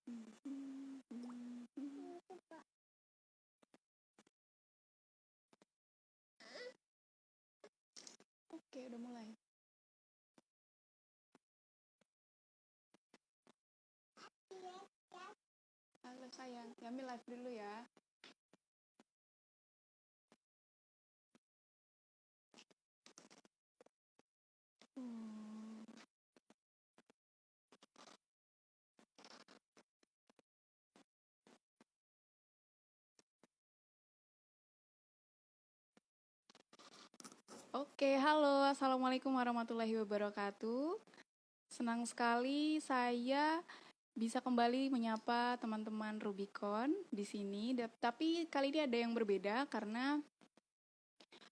Oke, udah mulai. Halo sayang, Yami live dulu ya. Oke, halo, assalamualaikum warahmatullahi wabarakatuh. Senang sekali saya bisa kembali menyapa teman-teman Rubicon di sini. Tapi kali ini ada yang berbeda karena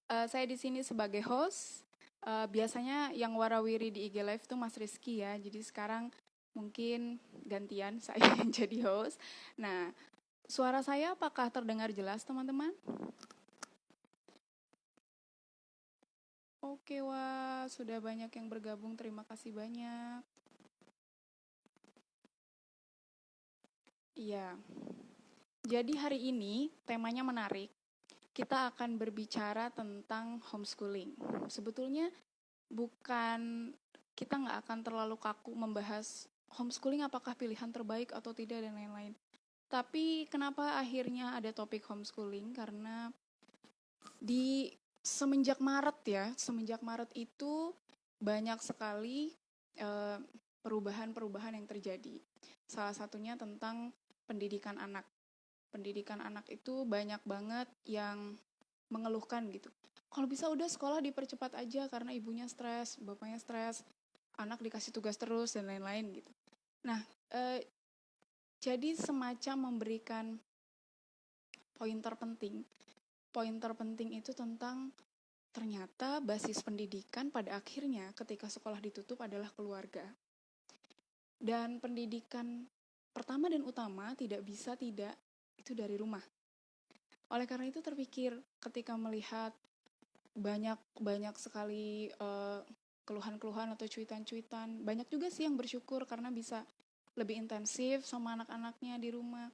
saya di sini sebagai host. Biasanya yang warawiri di IG Live itu Mas Rizky ya. Jadi sekarang mungkin gantian saya yang jadi host. Nah, suara saya apakah terdengar jelas teman-teman? Oke, wah, sudah banyak yang bergabung. Terima kasih banyak. Iya. Jadi hari ini temanya menarik. Kita akan berbicara tentang homeschooling. Sebetulnya kita nggak akan terlalu kaku membahas homeschooling apakah pilihan terbaik atau tidak dan lain-lain. Tapi kenapa akhirnya ada topik homeschooling? Karena semenjak Maret itu banyak sekali perubahan-perubahan yang terjadi. Salah satunya tentang pendidikan anak. Pendidikan anak itu banyak banget yang mengeluhkan gitu. Kalau bisa udah sekolah dipercepat aja karena ibunya stres, bapaknya stres, anak dikasih tugas terus dan lain-lain gitu. Nah, jadi semacam memberikan poin terpenting itu tentang ternyata basis pendidikan pada akhirnya ketika sekolah ditutup adalah keluarga. Dan pendidikan pertama dan utama tidak bisa tidak itu dari rumah. Oleh karena itu terpikir ketika melihat banyak sekali keluhan-keluhan atau cuitan-cuitan, banyak juga sih yang bersyukur karena bisa lebih intensif sama anak-anaknya di rumah.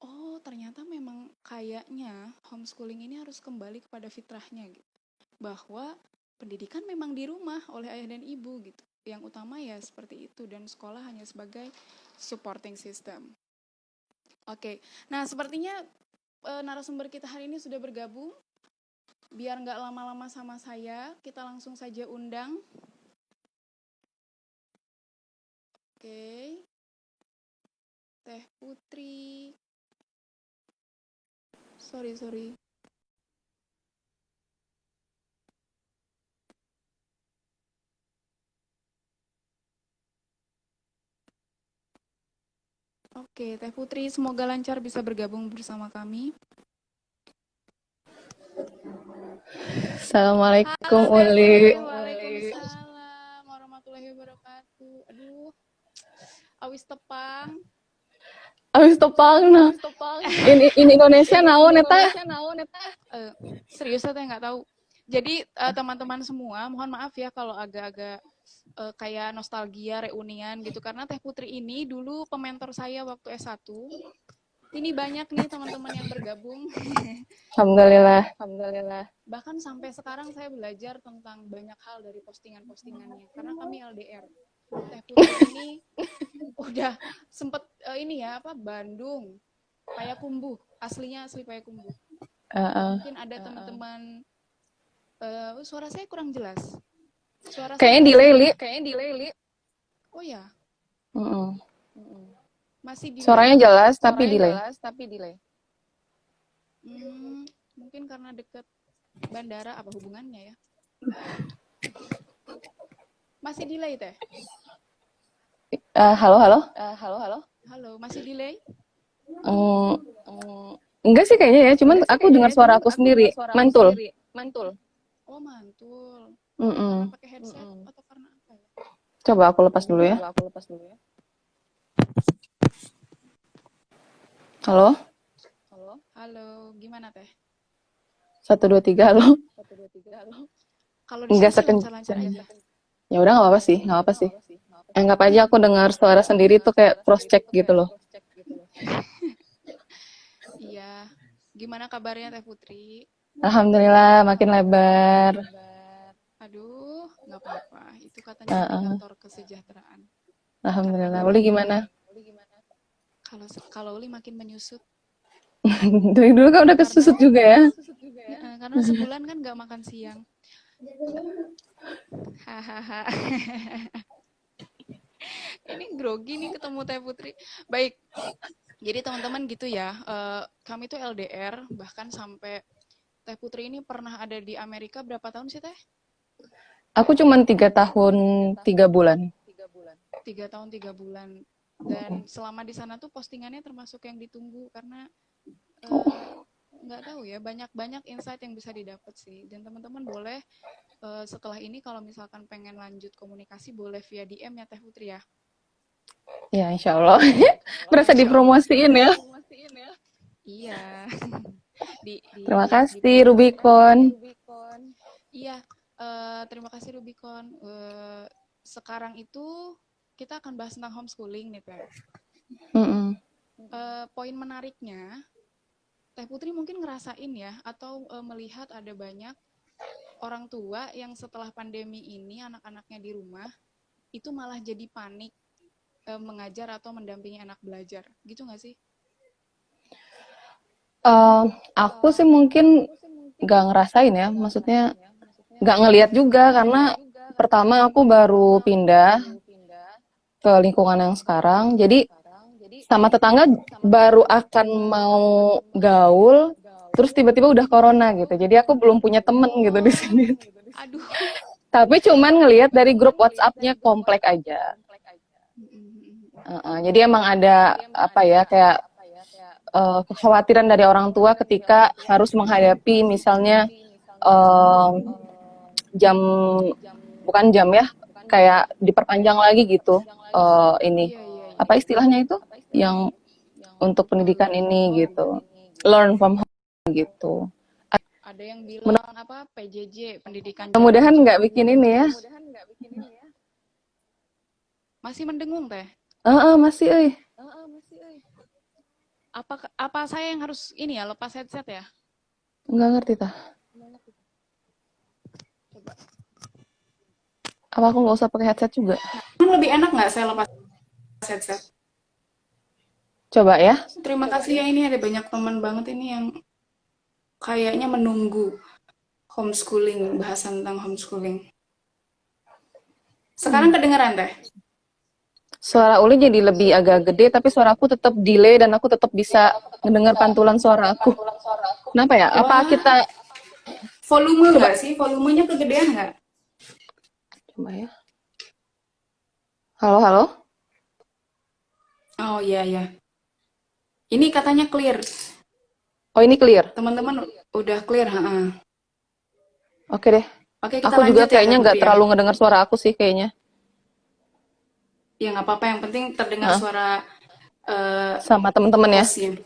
Oh, ternyata memang kayaknya homeschooling ini harus kembali kepada fitrahnya gitu. Bahwa pendidikan memang di rumah oleh ayah dan ibu gitu. Yang utama ya seperti itu dan sekolah hanya sebagai supporting system. Oke, nah sepertinya narasumber kita hari ini sudah bergabung. Biar nggak lama-lama sama saya, kita langsung saja undang. Oke. Teh Putri. Sorry. Oke, Teh Putri, semoga lancar bisa bergabung bersama kami. Assalamualaikum Halo, Uli. Waalaikumsalam warahmatullahi wabarakatuh. Aduh, awis tepang. Awis tepang nah. Ini Indonesia naon eta? Serius saya nggak tahu. Jadi teman-teman semua, mohon maaf ya kalau agak-agak kayak nostalgia reunian gitu karena Teh Putri ini dulu pementor saya waktu S1. Ini banyak nih teman-teman yang bergabung. Alhamdulillah. Bahkan sampai sekarang saya belajar tentang banyak hal dari postingan-postingannya karena kami LDR. Teh Putri ini udah sempet Bandung, Payakumbuh, asli Payakumbuh. Mungkin ada teman-teman suara saya kurang jelas. Kayaknya delay. Oh ya. Masih delay. Suaranya jelas tapi delay. Mungkin karena deket bandara apa hubungannya ya? Masih delay Teh? Halo. Halo, masih delay? Enggak sih kayaknya ya, cuman aku dengar suara aku sendiri. Mantul. Oh, mantul. Pakai headset atau karena apa ya? Coba aku lepas dulu ya. Halo, gimana Teh? 1, 2, 3, halo. Kalau di sini lancar-lancar aja. Ya udah nggak apa-apa sih. Anggap aja aku dengar suara sendiri tuh kayak cross check gitu loh. Iya. Gimana kabarnya Teh Putri? Alhamdulillah makin lebar. Aduh, nggak apa-apa. Itu katanya Heeh. indikator kesejahteraan. Karena Alhamdulillah. Uli makin gimana? kalau Uli makin menyusut. Dari dulu kan udah Karena kesusut juga ya. karena sebulan kan nggak makan siang. Hahaha. Ini grogi nih ketemu Teh Putri. Baik. Jadi teman-teman gitu ya. Kami tuh LDR bahkan sampai Teh Putri ini pernah ada di Amerika berapa tahun sih Teh? Aku cuman 3 tahun 3 bulan. 3 tahun 3 bulan. Dan selama di sana tuh postingannya termasuk yang ditunggu karena nggak tahu ya, banyak insight yang bisa didapat sih. Dan teman-teman boleh setelah ini kalau misalkan pengen lanjut komunikasi boleh via DM ya Teh Putri ya. Ya, insya Allah. Berasa Insya Allah. dipromosiin ya. Iya. Terima di kasih promosi. Rubicon. Iya. Terima kasih Rubicon. Sekarang itu kita akan bahas tentang homeschooling nih Teh. Mm-mm. Poin menariknya, Teh Putri mungkin ngerasain ya, atau melihat ada banyak orang tua yang setelah pandemi ini anak-anaknya di rumah, itu malah jadi panik mengajar atau mendampingi anak belajar. Gitu nggak sih? Aku sih mungkin nggak ngerasain ya, maksudnya nggak ngelihat juga karena pertama aku baru pindah ke lingkungan yang sekarang, jadi sama tetangga baru akan mau gaul, terus tiba-tiba udah corona gitu. Jadi aku belum punya temen gitu di sini. Aduh. Tapi cuman ngelihat dari grup WhatsApp-nya komplek aja. Jadi emang ada apa ya kayak kekhawatiran dari orang tua ketika harus menghadapi misalnya jam bukan jam ya kayak diperpanjang lagi gitu ini apa istilahnya itu yang untuk pendidikan ini gitu learn from home gitu. Ada yang bilang apa PJJ pendidikan jarak Mudah-mudahan nggak jauh. bikin ini ya. Masih mendengung Teh? Masih Apa saya yang harus ini ya lepas headset ya? nggak ngerti tah. Coba. Apa aku nggak usah pakai headset juga? Lebih enak nggak saya lepas headset? Coba ya. Terima kasih ya, ini ada banyak teman banget ini yang kayaknya menunggu homeschooling, bahasan tentang homeschooling. Sekarang kedengeran Teh? Suara Uli jadi lebih agak gede, tapi suara aku tetap delay dan aku tetap bisa mendengar pantulan suara aku. Kenapa ya? Apa kita volume nggak sih? Volumenya kegedean nggak? coba ya. Halo, halo. Oh iya ya. Ini katanya clear. Oh ini clear. Teman-teman udah clear, Oke deh. Oke, kita Aku juga lanjut ya, kayaknya Teh nggak Putri ya. terlalu ngedengar suara aku sih kayaknya. Ya nggak apa-apa, yang penting terdengar suara Sama teman-teman ya. hostnya.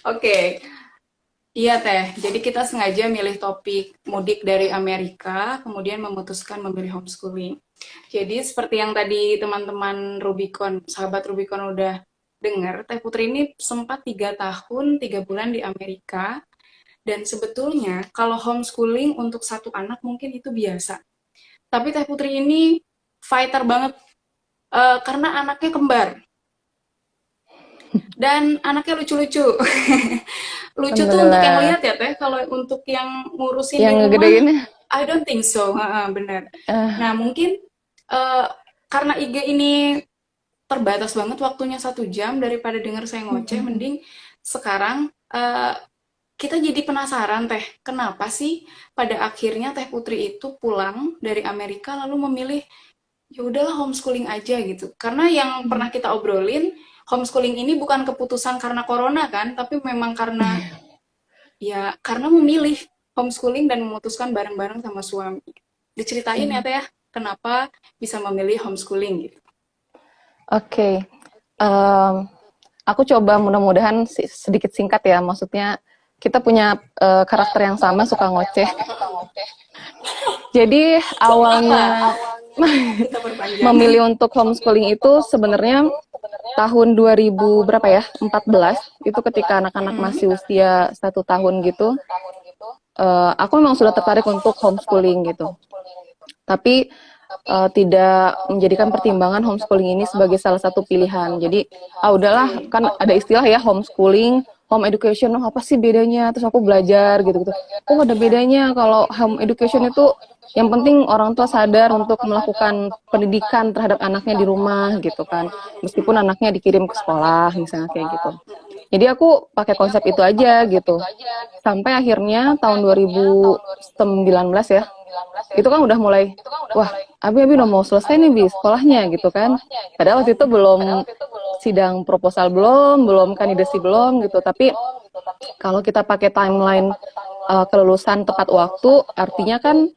Oke. Iya Teh, jadi kita sengaja milih topik mudik dari Amerika, kemudian memutuskan memilih homeschooling. Jadi seperti yang tadi teman-teman Rubicon, sahabat Rubicon udah dengar, Teh Putri ini sempat 3 tahun 3 bulan di Amerika, dan sebetulnya kalau homeschooling untuk satu anak mungkin itu biasa. Tapi Teh Putri ini fighter banget, karena anaknya kembar. Dan anaknya lucu-lucu. Lucu tuh untuk yang lihat ya Teh, kalau untuk yang ngurusin yang di rumah, ngegedein. I don't think so, benar. Nah mungkin karena IG ini terbatas banget waktunya 1 jam, daripada denger saya ngoceh, mending sekarang kita jadi penasaran Teh, kenapa sih pada akhirnya Teh Putri itu pulang dari Amerika lalu memilih ya udahlah homeschooling aja gitu. Karena yang pernah kita obrolin, homeschooling ini bukan keputusan karena corona kan, tapi memang karena ya karena memilih homeschooling dan memutuskan bareng-bareng sama suami. Diceritain ya Teh ya, kenapa bisa memilih homeschooling gitu. Oke. Aku coba mudah-mudahan sedikit singkat ya, maksudnya kita punya karakter yang sama, suka ngoceh. Jadi awalnya Kita perpanjang. memilih untuk homeschooling itu sebenarnya tahun 2000 berapa ya? 14 itu ketika anak-anak Mm-mm. masih usia 1 tahun gitu. Aku memang sudah tertarik untuk homeschooling gitu. Tapi tidak menjadikan pertimbangan homeschooling ini sebagai salah satu pilihan. Jadi, udahlah, Oke. kan ada istilah ya homeschooling, home education, apa sih bedanya? Terus aku belajar gitu-gitu. Oh, ada Iya. bedanya kalau home education itu yang penting orang tua sadar untuk melakukan pendidikan terhadap anaknya di rumah gitu kan. Meskipun anaknya dikirim ke sekolah misalnya kayak gitu. Jadi aku pakai konsep itu aja gitu. Sampai akhirnya tahun 2019 ya, itu kan udah mulai, wah, Abi udah mau selesai nih Bi sekolahnya gitu kan. Padahal waktu itu belum sidang proposal belum kandidasi belum gitu. Tapi kalau kita pakai timeline kelulusan tepat waktu, artinya kan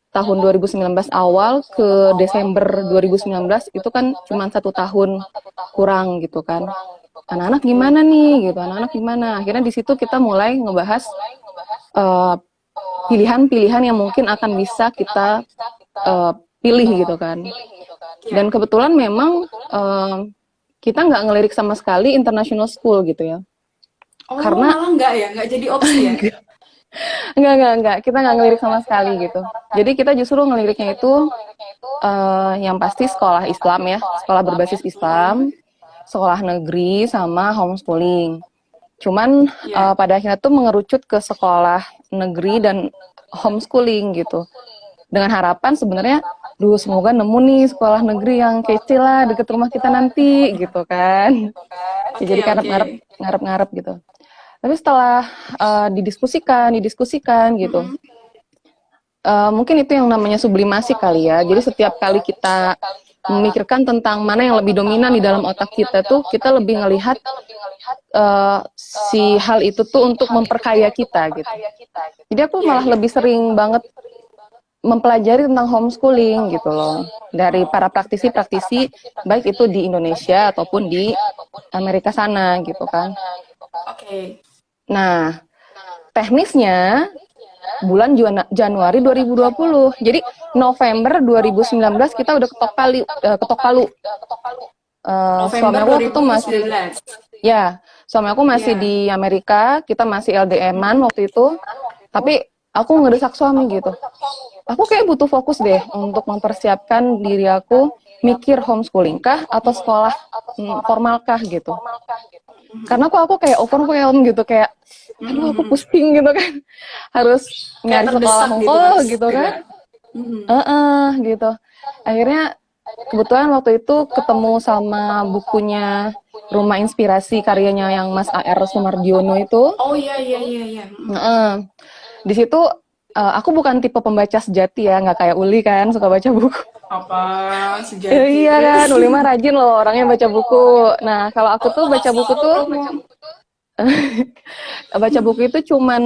tahun 2019 awal ke Desember 2019 itu kan cuma 1 tahun kurang gitu kan. Anak-anak Oke. gimana nih gitu, anak-anak gimana. Akhirnya di situ kita mulai ngebahas eh, pilihan-pilihan yang mungkin akan bisa kita uh, pilih gitu kan. Iya. Dan kebetulan memang kita nggak ngelirik sama sekali international school gitu ya. Oh, Karena malah nggak ya? Nggak jadi opsi ya? nggak, kita nggak ngelirik sama sekali gitu. Jadi kita justru ngeliriknya itu yang pasti sekolah Islam ya, sekolah berbasis Islam, sekolah negeri sama homeschooling. Cuman Iya. pada akhirnya tuh mengerucut ke sekolah negeri dan homeschooling gitu. Dengan harapan sebenarnya, semoga nemu nih sekolah negeri yang kece lah deket rumah kita nanti gitu kan. Ya, Oke, jadi oke. ngarep-ngarep gitu. Tapi setelah didiskusikan gitu, Mm-mm. mungkin itu yang namanya sublimasi kali ya. Jadi setiap kali kita memikirkan tentang mana yang lebih dominan di dalam otak kita tuh, kita lebih ngelihat si hal itu tuh untuk memperkaya kita gitu. Jadi aku Iya, malah iya. lebih sering banget mempelajari tentang homeschooling gitu loh dari para praktisi-praktisi baik itu di Indonesia ataupun di Amerika sana gitu kan. Oke. Nah, teknisnya bulan Januari 2020. Jadi November 2019 kita udah ketok palu. Suami November aku waktu itu masih 2019. ya, suami aku masih Iya. di Amerika, kita masih LDM-an waktu itu. Tapi aku ngedesak suami gitu. Aku kayak butuh fokus deh untuk mempersiapkan diri aku mikir homeschooling kah atau sekolah formal kah gitu. Karena aku kayak overwhelmed gitu, kayak aduh aku Mm-mm. pusing gitu kan. Harus Kayak nyari sekolah terdesak gitu hongkong Mas gitu kan. juga. Mm-mm. Gitu. Akhirnya kebetulan waktu itu ketemu sama bukunya Rumah Inspirasi karyanya yang Mas A.R. Sumardiono itu. Oh iya, iya, iya, iya. Mm-mm. Di situ aku bukan tipe pembaca sejati ya, nggak kayak Uli kan suka baca buku. Apa sejati Iya terus? kan, Uli mah rajin loh orangnya baca buku. Nah, kalau aku Oh, tuh baca buku tuh sombong. baca buku itu cuman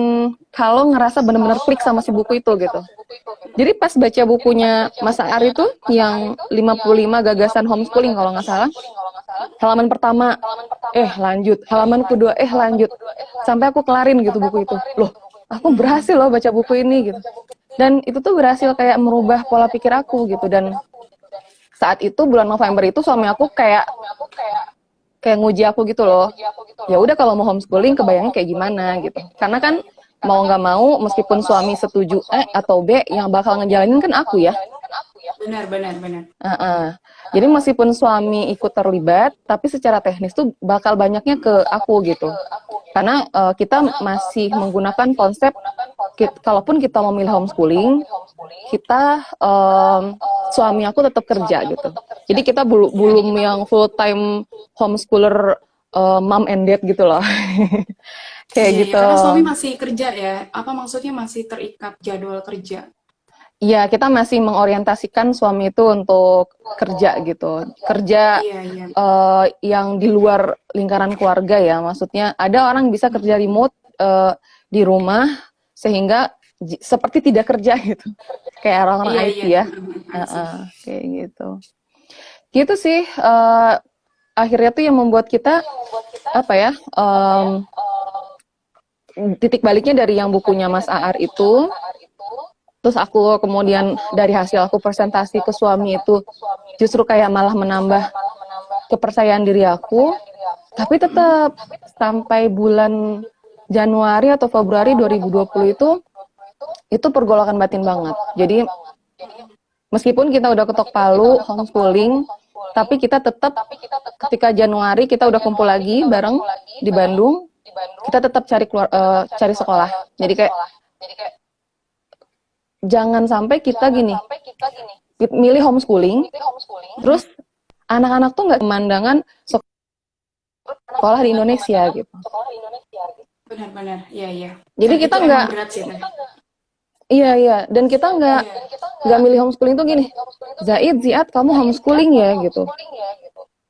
kalau ngerasa bener-bener klik sama si buku itu gitu. Jadi pas baca bukunya Mas Aar itu yang 55 gagasan homeschooling kalau nggak salah, halaman pertama lanjut, halaman kedua lanjut. Sampai aku kelarin gitu buku itu. Loh, aku berhasil loh baca buku ini gitu. Dan itu tuh berhasil kayak merubah pola pikir aku gitu. Dan saat itu bulan November itu suami aku kayak nguji aku gitu loh. Ya udah kalau mau homeschooling kebayangnya kayak gimana gitu. Karena kan mau nggak mau meskipun suami setuju atau B yang bakal ngejalanin kan aku ya. Benar, benar, benar. Jadi meskipun suami ikut terlibat, tapi secara teknis tuh bakal banyaknya ke aku gitu. Karena kita masih menggunakan konsep kalaupun kita memilih homeschooling, kita suami aku tetap kerja gitu. Jadi kita Iya. belum yang full time homeschooler mom and dad gitu loh. Kayak Iya, iya, gitu. karena suami masih kerja ya. Apa maksudnya masih terikat jadwal kerja? Iya, kita masih mengorientasikan suami itu untuk kerja gitu. Kerja Iya, iya. yang di luar lingkaran keluarga ya. Maksudnya ada orang bisa kerja Mm-mm. remote di rumah sehingga seperti tidak kerja gitu. Kayak orang-orang Iya, IT iya. ya. I see. Kayak gitu. Gitu sih akhirnya tuh yang membuat kita apa ya? Titik baliknya dari yang bukunya Mas Aar itu Terus aku kemudian dari hasil aku presentasi ke suami itu justru kayak malah menambah kepercayaan diri aku. Tapi tetap sampai bulan Januari atau Februari 2020 itu pergolakan batin banget. Jadi meskipun kita udah ketok palu homeschooling, tapi kita tetap ketika Januari kita udah kumpul lagi bareng di Bandung, kita tetap cari sekolah. Jadi kayak jangan sampai kita gini, milih homeschooling, terus anak-anak tuh nggak pemandangan sekolah di Indonesia gitu. Benar-benar, iya. Jadi kita nggak, iya, dan kita nggak milih homeschooling tuh gini, Ziad, kamu homeschooling ya gitu.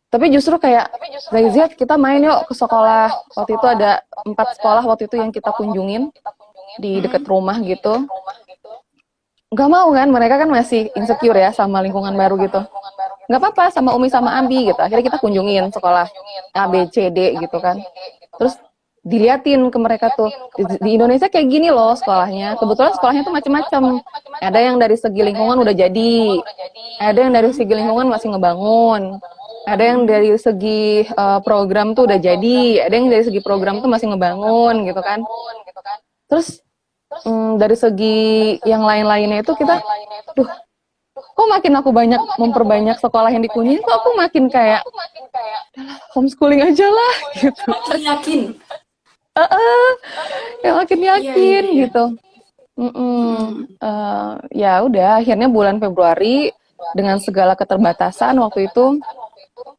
Tapi justru kayak, Ziad, kita main yuk ke sekolah. Waktu itu ada 4 sekolah waktu itu yang kita kunjungin di dekat rumah gitu. Nggak mau kan, mereka kan masih insecure ya sama lingkungan baru gitu. Nggak apa-apa, sama Umi sama Abi gitu. Akhirnya kita kunjungin sekolah A, B, C, D gitu kan. Terus diliatin ke mereka tuh, di Indonesia kayak gini loh sekolahnya. Kebetulan sekolahnya tuh macam-macam. Ada yang dari segi lingkungan udah jadi, ada yang dari segi lingkungan masih ngebangun, ada yang dari segi program tuh udah jadi, ada yang dari segi program tuh masih ngebangun gitu kan. Terus dari segi yang lain-lainnya itu kita, kok makin aku memperbanyak sekolah yang dikunjungi, kok aku makin kayak homeschooling aja lah gitu. Makin yakin. Ya makin yakin gitu. Ya udah, akhirnya bulan Februari dengan segala keterbatasan waktu itu,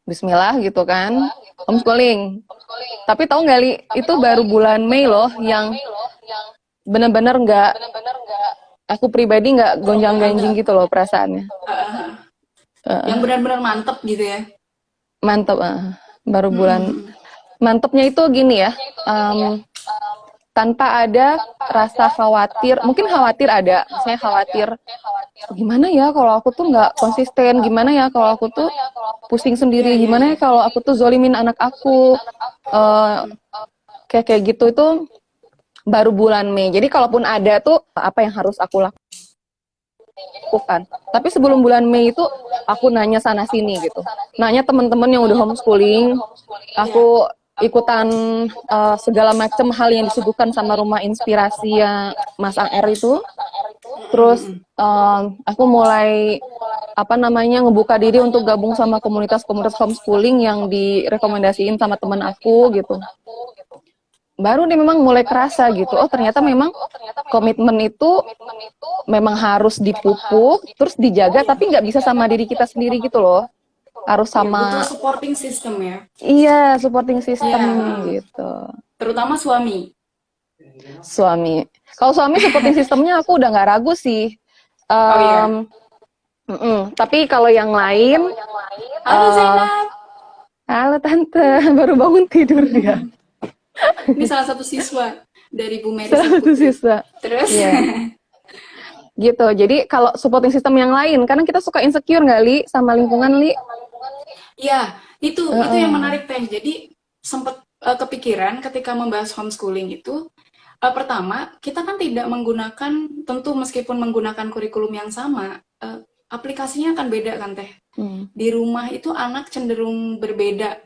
Bismillah gitu kan, homeschooling. Tapi tahu nggak Li, itu baru bulan Mei loh yang benar-benar nggak, aku pribadi nggak gonjang-ganjing gitu loh perasaannya. Yang benar-benar mantep gitu ya. Mantep, baru bulan. Mantepnya itu gini ya, tanpa ada rasa khawatir, mungkin khawatir ada, saya khawatir gimana ya kalau aku tuh nggak konsisten, gimana ya kalau aku tuh pusing sendiri, gimana ya kalau aku tuh zolimin anak aku, kayak gitu. Itu baru bulan Mei. Jadi kalaupun ada tuh apa yang harus aku lakukan. Tapi sebelum bulan Mei itu aku nanya sana sini gitu, nanya teman-teman yang udah homeschooling, aku ikutan segala macam hal yang disuguhkan sama rumah inspirasi yang Mas AR itu. Terus aku mulai ngebuka diri untuk gabung sama komunitas-komunitas homeschooling yang direkomendasiin sama teman aku gitu. Baru nih memang mulai kerasa gitu, oh ternyata memang komitmen itu memang harus dipupuk, terus dijaga, tapi nggak bisa sama diri kita sendiri gitu loh. Harus sama butuh supporting system ya. Iya, supporting system gitu. Terutama suami. Kalau suami supporting sistemnya aku udah nggak ragu sih. Tapi kalau yang lain, halo Zainab. Halo Tante, baru bangun tidur dia. Ini salah satu siswa dari Bu Mary. Salah satu siswa. Terus? Gitu. Jadi kalau supporting system yang lain, karena kita suka insecure nggak Li sama lingkungan Li? Iya, itu yang menarik Teh. Jadi sempat kepikiran ketika membahas homeschooling itu, pertama kita kan tidak menggunakan, tentu meskipun menggunakan kurikulum yang sama, aplikasinya akan beda kan Teh. Di rumah itu anak cenderung berbeda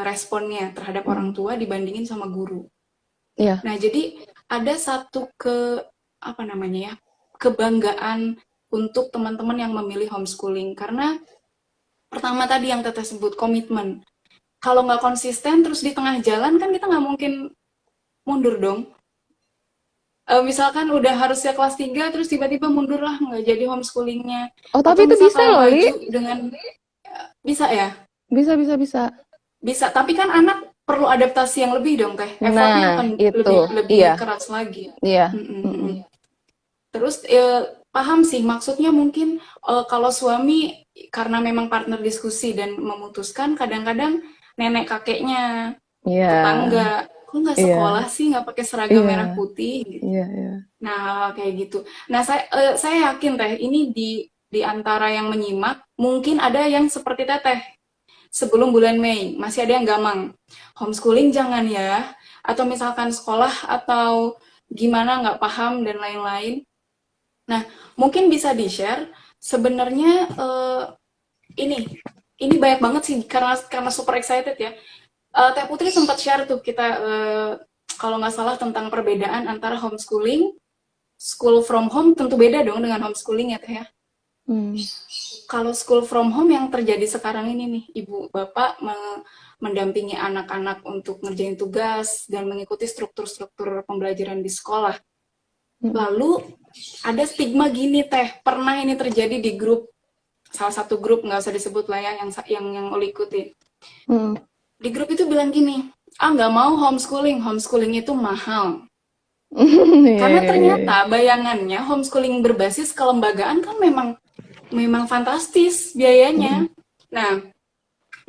responnya terhadap orang tua dibandingin sama guru. Iya. Nah, jadi ada satu kebanggaan untuk teman-teman yang memilih homeschooling, karena pertama tadi yang Teteh sebut, komitmen. Kalau nggak konsisten terus di tengah jalan kan kita nggak mungkin mundur dong. Misalkan udah harusnya kelas 3 terus tiba-tiba mundur lah, nggak jadi homeschoolingnya. Oh, tapi itu bisa loh Li. Bisa ya? Bisa, tapi kan anak perlu adaptasi yang lebih dong Teh. Effortnya akan lebih keras lagi. Iya. Terus paham sih, maksudnya mungkin kalau suami karena memang partner diskusi dan memutuskan, kadang-kadang nenek kakeknya, tetangga, kok nggak sekolah sih, nggak pakai seragam merah putih gitu. Nah kayak gitu. Nah saya yakin Teh, ini di antara yang menyimak mungkin ada yang seperti Teteh. Sebelum bulan Mei, masih ada yang gamang. Homeschooling jangan ya. Atau misalkan sekolah atau gimana, nggak paham dan lain-lain. Nah, mungkin bisa di-share sebenarnya ini ini banyak banget sih karena super excited ya. Teh Putri sempat share tuh kita kalau nggak salah tentang perbedaan antara homeschooling, school from home tentu beda dong dengan homeschooling ya Teh ya. Hmm. Kalau school from home yang terjadi sekarang ini nih, ibu bapak mendampingi anak-anak untuk ngerjain tugas dan mengikuti struktur-struktur pembelajaran di sekolah. Lalu ada stigma gini Teh, pernah ini terjadi di grup, salah satu grup nggak usah disebut lah ya, yang Uli ikuti. Di grup itu bilang gini, nggak mau homeschooling, homeschooling itu mahal. Karena ternyata bayangannya homeschooling berbasis kelembagaan kan memang fantastis biayanya. Nah,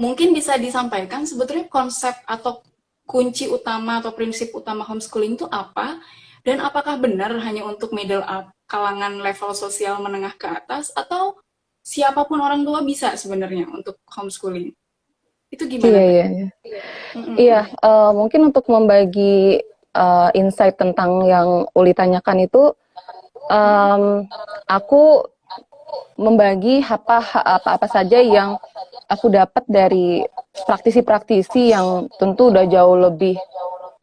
mungkin bisa disampaikan sebetulnya konsep atau kunci utama atau prinsip utama homeschooling itu apa, dan apakah benar hanya untuk middle up, kalangan level sosial menengah ke atas, atau siapapun orang tua bisa sebenarnya untuk homeschooling. Itu gimana, Teh? Iya, mungkin untuk membagi insight tentang yang Uli tanyakan itu, aku membagi apa saja yang aku dapat dari praktisi-praktisi yang tentu udah jauh lebih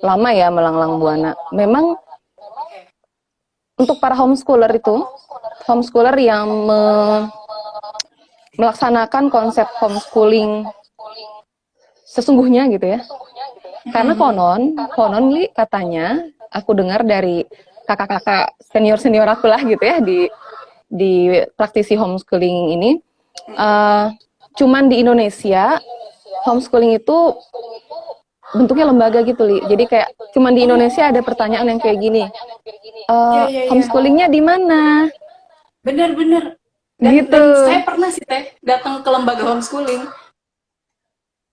lama ya melanglang buana. Memang untuk para homeschooler yang melaksanakan konsep homeschooling sesungguhnya gitu ya. Karena konon Li katanya aku dengar dari kakak-kakak senior aku lah gitu ya di praktisi homeschooling ini, cuman di Indonesia homeschooling itu bentuknya lembaga gitu Li. Jadi kayak cuman di Indonesia ada pertanyaan yang kayak gini, homeschoolingnya di mana? Bener-bener. Dan saya pernah sih Teh datang ke lembaga homeschooling.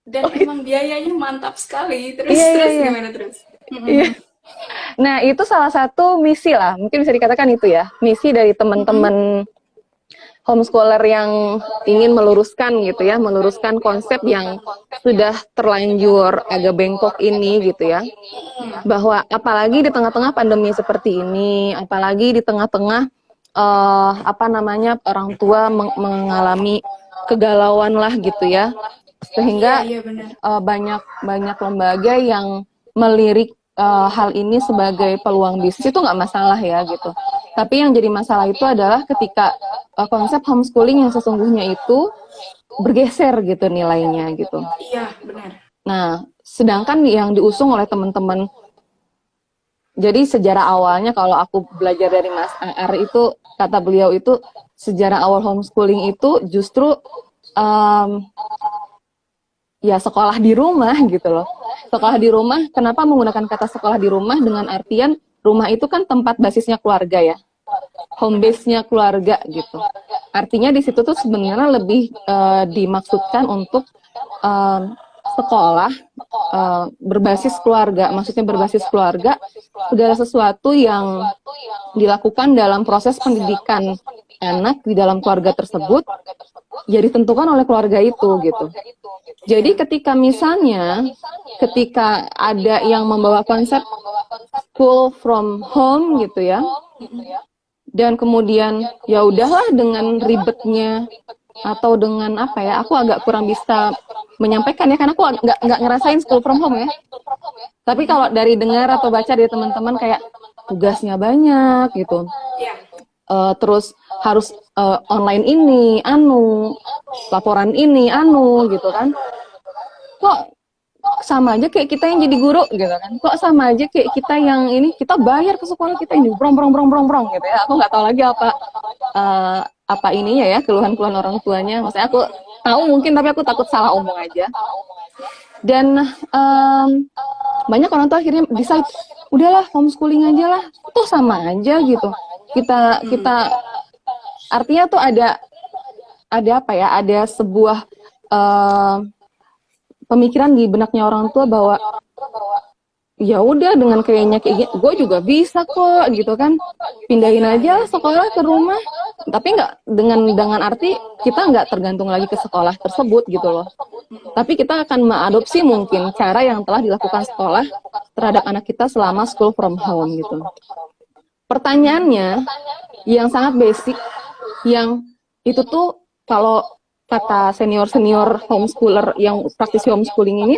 Dan emang biayanya mantap sekali. Terus gimana terus? Iya. Nah, itu salah satu misi lah, mungkin bisa dikatakan itu ya, misi dari teman-teman homeschooler yang ingin meluruskan gitu ya, meluruskan konsep yang sudah terlanjur agak bengkok ini gitu ya. Bahwa apalagi di tengah-tengah pandemi seperti ini, apalagi di tengah-tengah orang tua mengalami kegalauan lah gitu ya. Sehingga banyak lembaga yang melirik hal ini sebagai peluang bisnis itu nggak masalah ya gitu. Tapi yang jadi masalah itu adalah ketika konsep homeschooling yang sesungguhnya itu bergeser gitu nilainya gitu. Iya, benar. Nah, sedangkan yang diusung oleh teman-teman, jadi sejarah awalnya kalau aku belajar dari Mas Ar itu, kata beliau itu sejarah awal homeschooling itu justru ya sekolah di rumah gitu loh. Sekolah di rumah, kenapa menggunakan kata sekolah di rumah dengan artian rumah itu kan tempat basisnya keluarga ya. Home base-nya keluarga gitu. Artinya di situ tuh sebenarnya lebih dimaksudkan untuk sekolah berbasis keluarga. Maksudnya berbasis keluarga, segala sesuatu yang dilakukan dalam proses pendidikan anak di dalam keluarga tersebut ya ditentukan oleh keluarga itu gitu. Jadi ketika ada yang membawa konsep school from home gitu ya, dan kemudian ya udahlah dengan ribetnya atau dengan apa ya, aku agak kurang bisa menyampaikan ya karena aku nggak ngerasain school from home ya. Tapi kalau dari dengar atau baca dari teman-teman kayak tugasnya banyak gitu. Terus harus online ini, laporan ini, gitu kan. Kok sama aja kayak kita yang jadi guru gitu kan. Kok sama aja kayak kita yang ini, kita bayar ke sekolah kita ini, brong gitu ya. Aku nggak tahu lagi apa ininya ya, keluhan-keluhan orang tuanya. Maksudnya aku tahu mungkin, tapi aku takut salah omong aja. Dan banyak orang tua akhirnya decide, udahlah homeschooling aja lah, tuh sama aja gitu. Kita artinya tuh ada apa ya, ada sebuah pemikiran di benaknya orang tua bahwa ya udah dengan kayaknya kayak gini, gue juga bisa kok gitu kan, pindahin aja sekolah ke rumah. Tapi nggak dengan arti kita nggak tergantung lagi ke sekolah tersebut gitu loh. Tapi kita akan mengadopsi mungkin cara yang telah dilakukan sekolah terhadap anak kita selama school from home gitu. Pertanyaannya, yang sangat basic, yang itu tuh kalau kata senior-senior homeschooler yang praktisi homeschooling ini,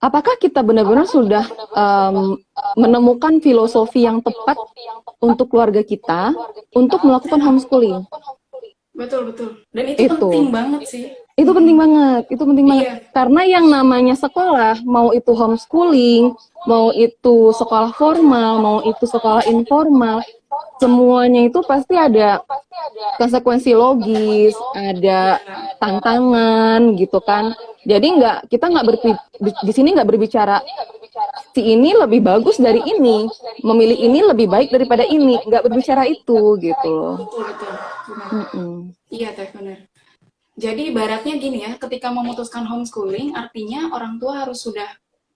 apakah kita benar-benar sudah menemukan filosofi yang tepat untuk keluarga kita untuk melakukan homeschooling? Betul, betul. Dan itu penting Itu. banget sih. Itu penting banget, itu penting banget. Iya. Karena yang namanya sekolah, mau itu homeschooling, mau itu sekolah formal, mau itu sekolah informal, semuanya itu pasti ada konsekuensi logis, ada tantangan gitu kan. Jadi kita nggak di sini nggak berbicara si ini lebih bagus dari ini, memilih ini lebih baik daripada ini, nggak berbicara itu gitu loh. Betul, betul. Benar. Iya, Teh, benar. Jadi ibaratnya gini ya, ketika memutuskan homeschooling, artinya orang tua harus sudah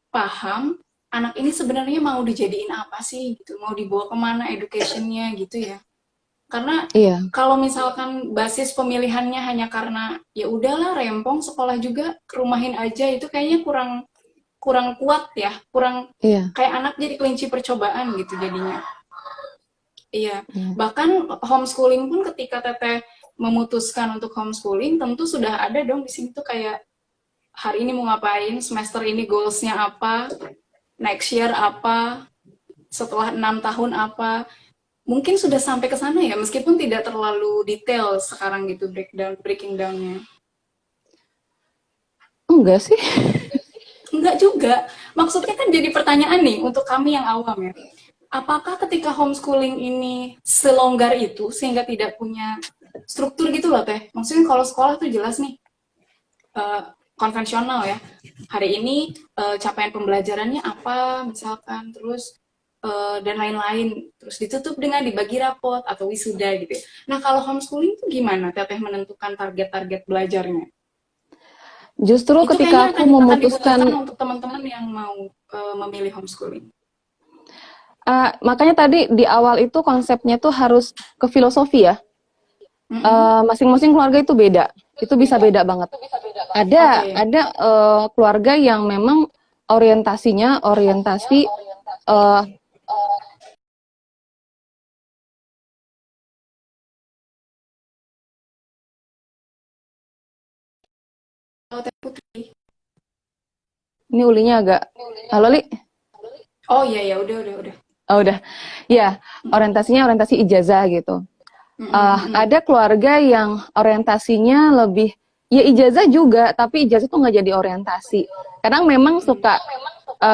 paham anak ini sebenarnya mau dijadiin apa sih gitu, mau dibawa kemana educationnya gitu ya. Karena kalau misalkan basis pemilihannya hanya karena ya udahlah rempong sekolah juga kerumahin aja, itu kayaknya kurang kuat ya, kurang kayak anak jadi kelinci percobaan gitu jadinya. Iya, bahkan homeschooling pun ketika Teteh memutuskan untuk homeschooling, tentu sudah ada dong di sini tuh kayak hari ini mau ngapain, semester ini goals-nya apa, next year apa, setelah 6 tahun apa. Mungkin sudah sampai ke sana ya, meskipun tidak terlalu detail sekarang gitu breaking down-nya. Enggak sih. Enggak juga. Maksudnya kan jadi pertanyaan nih untuk kami yang awam ya. Apakah ketika homeschooling ini selonggar itu sehingga tidak punya struktur gitu loh Teh? Maksudnya kalau sekolah tuh jelas nih konvensional ya. Hari ini capaian pembelajarannya apa misalkan, terus dan lain-lain, terus ditutup dengan dibagi rapot atau wisuda gitu ya. Nah kalau homeschooling itu gimana Teteh menentukan target-target belajarnya? Justru Itu ketika kayaknya aku akan memutuskan dibutuhkan untuk teman-teman yang mau memilih homeschooling. makanya tadi di awal itu konsepnya tuh harus ke filosofi ya. Masing-masing keluarga itu beda, itu bisa beda banget. Ada keluarga yang memang orientasi Kalau Teh Putri, ini ulinya agak, halo Li? oh iya ya udah. Oh udah, ya orientasinya orientasi ijazah gitu. Ada keluarga yang orientasinya lebih, ya ijazah juga, tapi ijazah tuh nggak jadi orientasi. Kadang memang suka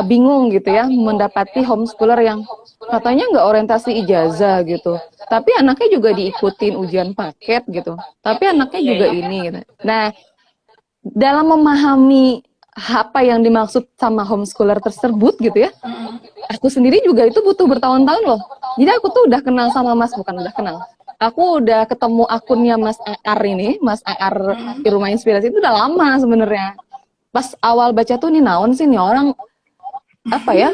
bingung gitu ya, mendapati homeschooler yang katanya nggak orientasi ijazah gitu, tapi anaknya juga diikutin ujian paket gitu, tapi anaknya juga ini gitu. Nah, dalam memahami apa yang dimaksud sama homeschooler tersebut gitu ya, aku sendiri juga itu butuh bertahun-tahun loh. Jadi aku tuh udah kenal sama Mas, bukan udah kenal, aku udah ketemu akunnya Mas Aar ini, Mas Aar di Rumah Inspirasi itu udah lama sebenarnya. Pas awal baca tuh nih naon sih nih orang apa ya,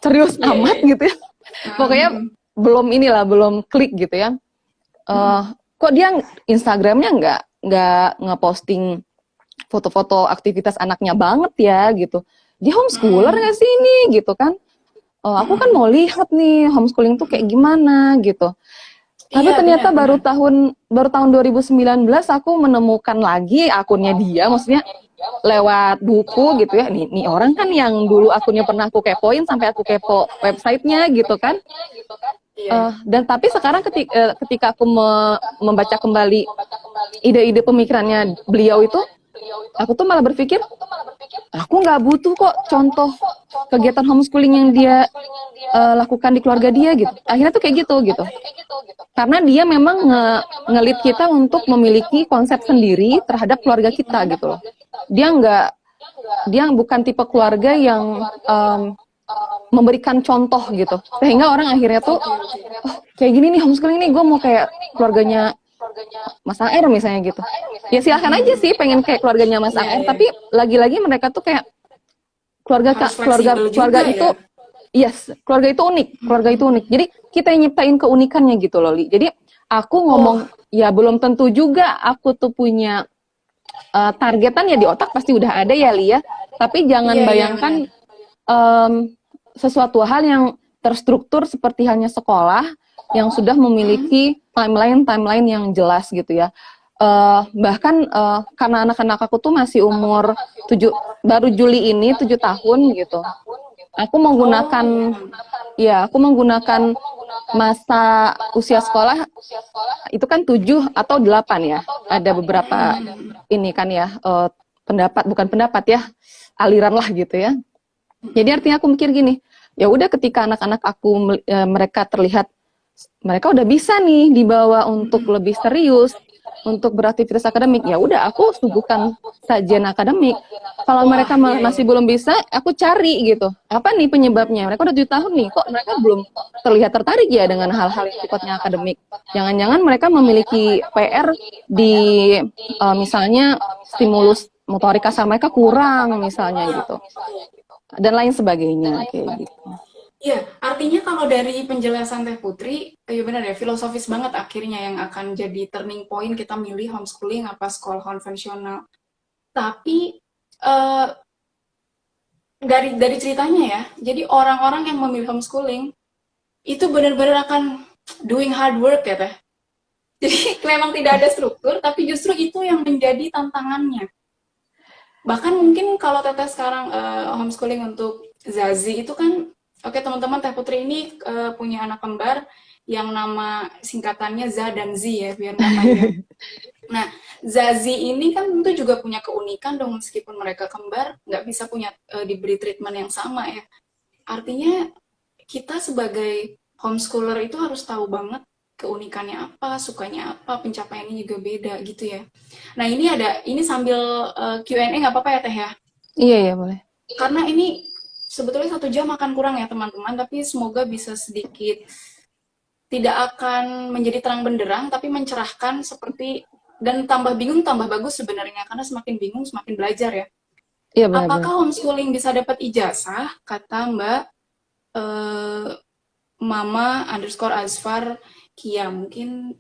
serius amat gitu ya. Pokoknya belum klik gitu ya. Kok dia Instagramnya nggak ngeposting foto-foto aktivitas anaknya banget ya gitu. Dia homeschooler nggak sih ini gitu kan? Aku kan mau lihat nih homeschooling tuh kayak gimana gitu. Tapi ternyata baru tahun 2019 aku menemukan lagi akunnya dia, maksudnya lewat buku gitu ya. Nih orang kan yang dulu akunnya pernah aku kepoin sampai aku kepo websitenya gitu kan. Dan tapi sekarang ketika aku membaca kembali ide-ide pemikirannya beliau itu, aku tuh malah berpikir, aku nggak butuh kok contoh kegiatan homeschooling yang dia lakukan di keluarga dia gitu. Akhirnya tuh kayak gitu. Karena dia memang ngelit kita untuk memiliki konsep sendiri terhadap keluarga kita gitu loh. Dia bukan tipe keluarga yang memberikan contoh gitu. Sehingga orang akhirnya tuh, kayak gini nih homeschooling nih, gue mau kayak keluarganya Mas AR misalnya gitu. Ya silahkan aja sih pengen kayak keluarganya Mas AR, tapi lagi-lagi mereka tuh kayak keluarga itu keluarga itu unik. Jadi kita yang nyiptain keunikannya gitu loh, Li. Jadi aku ngomong ya belum tentu juga aku tuh punya targetan ya di otak pasti udah ada ya, Li ya. Tapi jangan bayangkan sesuatu hal yang terstruktur seperti halnya sekolah yang sudah memiliki timeline yang jelas gitu ya. Bahkan karena anak-anak aku tuh masih umur 7, baru Juli ini 7 tahun gitu. Aku Oh menggunakan ya. aku menggunakan masa usia sekolah itu kan 7 atau 8 ya. Ada beberapa ini kan ya, bukan pendapat ya, aliran lah gitu ya. Jadi artinya aku mikir gini, ya udah ketika anak-anak aku mereka terlihat mereka udah bisa nih dibawa untuk lebih serius, untuk beraktivitas akademik, ya udah aku suguhkan sajian akademik. Kalau Wah, mereka iya ya. masih belum bisa, aku cari gitu. Apa nih penyebabnya? Mereka udah 7 tahun nih, kok mereka belum terlihat tertarik ya dengan hal-hal yang sifatnya akademik. Jangan-jangan mereka memiliki PR di misalnya stimulus motorik kasar mereka kurang misalnya gitu. Dan lain sebagainya kayak gitu. Iya, artinya kalau dari penjelasan Teh Putri, ya benar ya, filosofis banget akhirnya yang akan jadi turning point kita milih homeschooling apa sekolah konvensional. Tapi eh, dari ceritanya ya, jadi orang-orang yang memilih homeschooling itu benar-benar akan doing hard work ya Teh. Jadi memang tidak ada struktur, tapi justru itu yang menjadi tantangannya. Bahkan mungkin kalau Teteh sekarang homeschooling untuk Zazi itu kan, oke teman-teman, Teh Putri ini punya anak kembar yang nama singkatannya Za dan Zi ya, biar mudah ya. Nah, Zazi ini kan tentu juga punya keunikan dong, meskipun mereka kembar, nggak bisa punya diberi treatment yang sama ya. Artinya kita sebagai homeschooler itu harus tahu banget keunikannya apa, sukanya apa, pencapaiannya juga beda gitu ya. Nah ini sambil Q&A nggak apa-apa ya Teh ya? Iya ya boleh. Karena ini sebetulnya 1 jam akan kurang ya teman-teman, tapi semoga bisa sedikit tidak akan menjadi terang benderang, tapi mencerahkan seperti dan tambah bingung tambah bagus sebenarnya karena semakin bingung semakin belajar ya. Iya benar-benar. Apakah homeschooling bisa dapat ijazah? Kata Mbak Mama underscore Azfar Kia, mungkin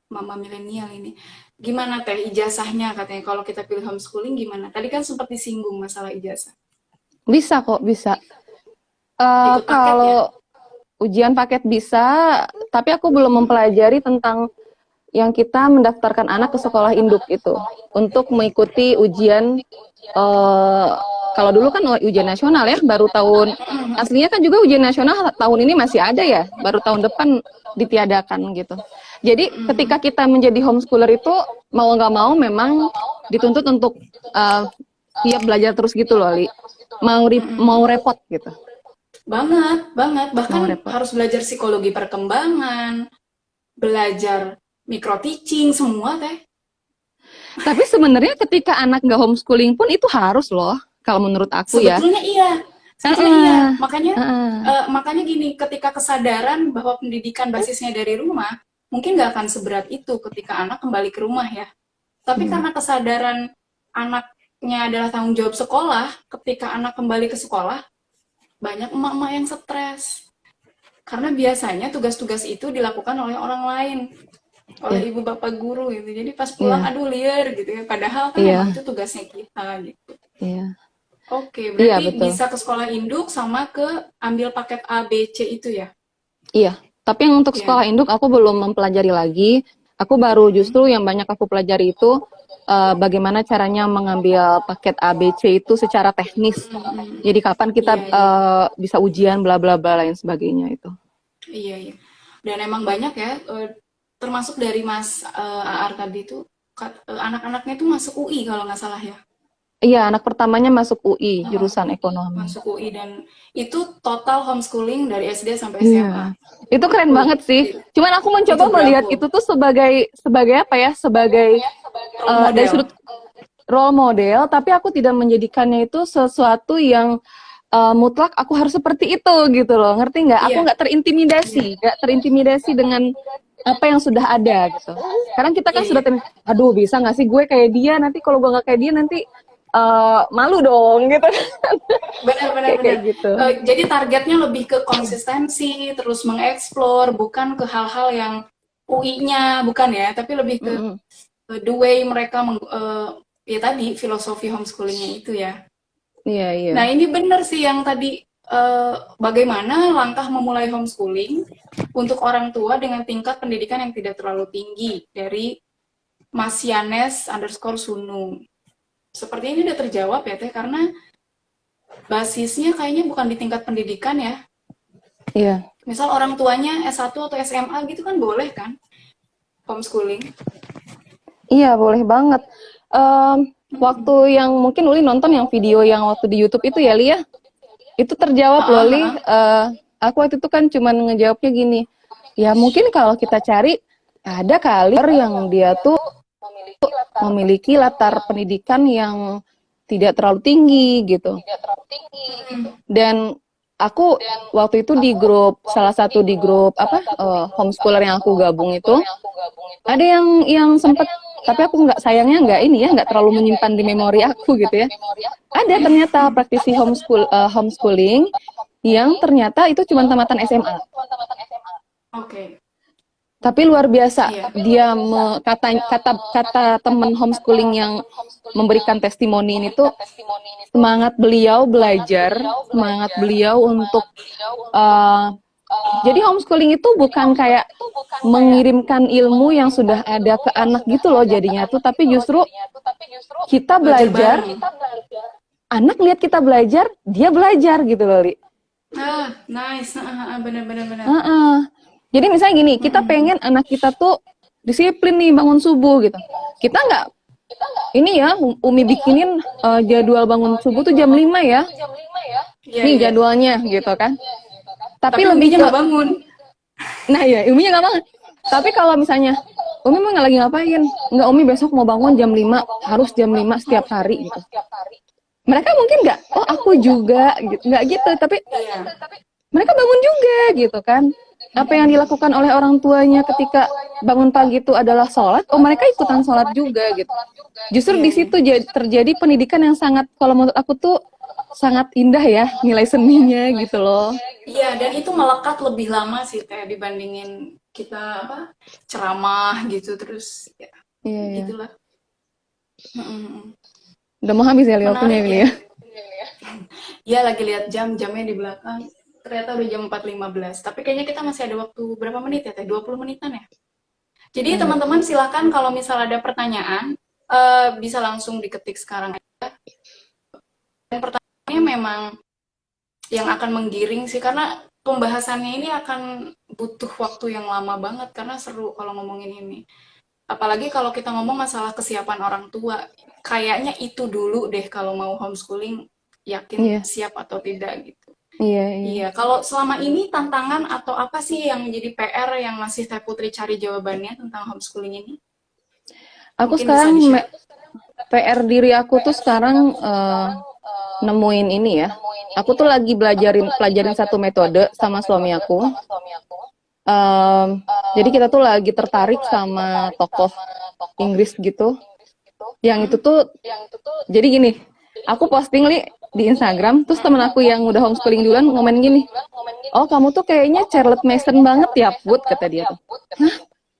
mama milenial ini. Gimana Teh ijazahnya katanya kalau kita pilih homeschooling gimana? Tadi kan sempat disinggung masalah ijazah. Bisa kok, bisa. Ikut paket ya? Kalau ujian paket bisa, tapi aku belum mempelajari tentang yang kita mendaftarkan anak ke sekolah induk itu untuk mengikuti ujian. Kalau dulu kan ujian nasional ya, baru tahun aslinya kan juga ujian nasional tahun ini masih ada ya, baru tahun depan ditiadakan gitu. Jadi ketika kita menjadi homeschooler itu mau nggak mau memang dituntut untuk siap belajar terus gitu loh, Li. Mau repot gitu. Banget, banget. Bahkan Mau repot. harus belajar psikologi perkembangan, belajar micro teaching semua Teh. Tapi sebenarnya ketika anak nggak homeschooling pun itu harus loh, kalau menurut aku ya. Sebetulnya iya. Sebetulnya iya. Uh-uh. Makanya Uh-uh. makanya gini, ketika kesadaran bahwa pendidikan basisnya dari rumah, mungkin nggak akan seberat itu ketika anak kembali ke rumah ya. Tapi karena kesadaran anaknya adalah tanggung jawab sekolah, ketika anak kembali ke sekolah, banyak emak-emak yang stres. Karena biasanya tugas-tugas itu dilakukan oleh orang lain, oleh Yeah. ibu bapak guru gitu. Jadi pas pulang, Yeah. aduh liar gitu ya. Padahal kan Iya. memang itu tugasnya kita gitu. Iya. Oke, Iya berarti betul. bisa ke sekolah induk sama ke ambil paket A, B, C itu ya? Iya. Tapi yang untuk Iya. sekolah induk aku belum mempelajari lagi. Aku baru justru yang banyak aku pelajari itu bagaimana caranya mengambil paket A, B, C itu secara teknis. Jadi kapan kita Iya, iya. bisa ujian bla bla bla lain sebagainya itu. Iya, iya. Dan emang banyak ya, termasuk dari Mas Aar tadi tuh, anak-anaknya tuh masuk UI kalau nggak salah ya. Iya, anak pertamanya masuk UI, Heeh, jurusan ekonomi. masuk UI dan itu total homeschooling dari SD sampai SMA. Iya. Itu keren Wih, banget sih. Cuman aku itu mencoba melihat bravo. itu tuh sebagai sebagai apa ya? Sebagai Role dari model. sudut role model, tapi aku tidak menjadikannya itu sesuatu yang mutlak aku harus seperti itu gitu loh. Ngerti nggak? Aku Iya, nggak terintimidasi dengan apa yang sudah ada gitu. Sekarang kita iya, kan iya. sudah aduh bisa nggak sih gue kayak dia, nanti kalau gue nggak kayak dia nanti malu dong gitu. Benar, benar, Kayak benar. gitu. Jadi targetnya lebih ke konsistensi, terus mengeksplor, bukan ke hal-hal yang UI-nya, bukan ya, tapi lebih ke Mm-mm. the way mereka ya tadi filosofi homeschoolingnya itu ya. Iya iya. Nah ini benar sih yang tadi bagaimana langkah memulai homeschooling untuk orang tua dengan tingkat pendidikan yang tidak terlalu tinggi dari Mas Yanes underscore Sunung. Seperti ini udah terjawab ya Teh, karena basisnya kayaknya bukan di tingkat pendidikan ya. Iya. Misal orang tuanya S1 atau SMA gitu kan boleh kan homeschooling. Iya, boleh banget. Waktu yang mungkin Uli nonton yang video yang waktu di YouTube itu ya, Li ya? Itu terjawab loh, Li. Aku waktu itu kan cuman ngejawabnya gini, ya mungkin kalau kita cari, ada kali yang dia tuh memiliki latar pendidikan yang tidak terlalu tinggi gitu. Dan aku waktu itu di grup, salah satu di grup homeschooler yang aku gabung itu, ada yang sempat, tapi aku sayangnya nggak terlalu menyimpan di memori aku gitu ya. Ada ternyata praktisi homeschooling yang ternyata itu cuma tamatan SMA. Oke. Tapi luar biasa, dia kata teman homeschooling yang memberikan testimoni ini tuh, semangat beliau belajar, semangat beliau untuk jadi homeschooling itu bukan kayak mengirimkan ilmu yang sudah ada ke anak gitu loh jadinya tuh, tapi justru kita belajar, anak lihat kita belajar, dia belajar gitu loh, Li. Nice, benar-benar. Jadi misalnya gini, kita pengen anak kita tuh disiplin nih bangun subuh gitu. Kita nggak, ini ya, Umi bikinin jadwal bangun subuh tuh jam 5 ya. Nih jadwalnya gitu kan. Tapi lebih ke bangun. Nah ya, Uminya nggak bangun. Tapi kalau misalnya Umi mau lagi ngapain? Nggak, Umi besok mau bangun jam 5, harus jam 5 setiap hari gitu. Mereka mungkin nggak, oh aku juga gitu, nggak gitu, tapi mereka bangun juga gitu kan. Apa yang dilakukan oleh orang tuanya ketika bangun pagi itu adalah sholat, oh mereka ikutan sholat juga gitu. Justru di situ terjadi pendidikan yang sangat, kalau menurut aku tuh sangat indah ya, nilai seninya gitu loh. Iya, dan itu melekat lebih lama sih Teh dibandingin kita ceramah gitu terus ya. Itulah. Udah mau habis ya waktunya ya. Iya, lagi lihat jamnya di belakang. Ternyata udah jam 4.15. Tapi kayaknya kita masih ada waktu berapa menit ya Teh? 20 menitan ya? Jadi teman-teman silakan kalau misal ada pertanyaan bisa langsung diketik sekarang aja. Dan pertanyaannya memang yang akan menggiring sih, karena pembahasannya ini akan butuh waktu yang lama banget karena seru kalau ngomongin ini. Apalagi kalau kita ngomong masalah kesiapan orang tua, kayaknya itu dulu deh kalau mau homeschooling, yakin siap atau tidak gitu. Iya. Kalau selama ini tantangan atau apa sih yang menjadi PR yang masih Teh Putri cari jawabannya tentang homeschooling ini? Aku mungkin sekarang PR diri aku tuh sekarang nemuin ini ya. Aku tuh lagi pelajarin satu metode sama suami aku. Jadi kita tuh lagi tertarik sama tokoh Inggris gitu. Yang itu tuh, jadi gini, aku posting di Instagram, terus temen aku yang udah homeschooling duluan ngomen gini, oh kamu tuh kayaknya Charlotte Mason banget ya Put, kata dia tuh. Hah?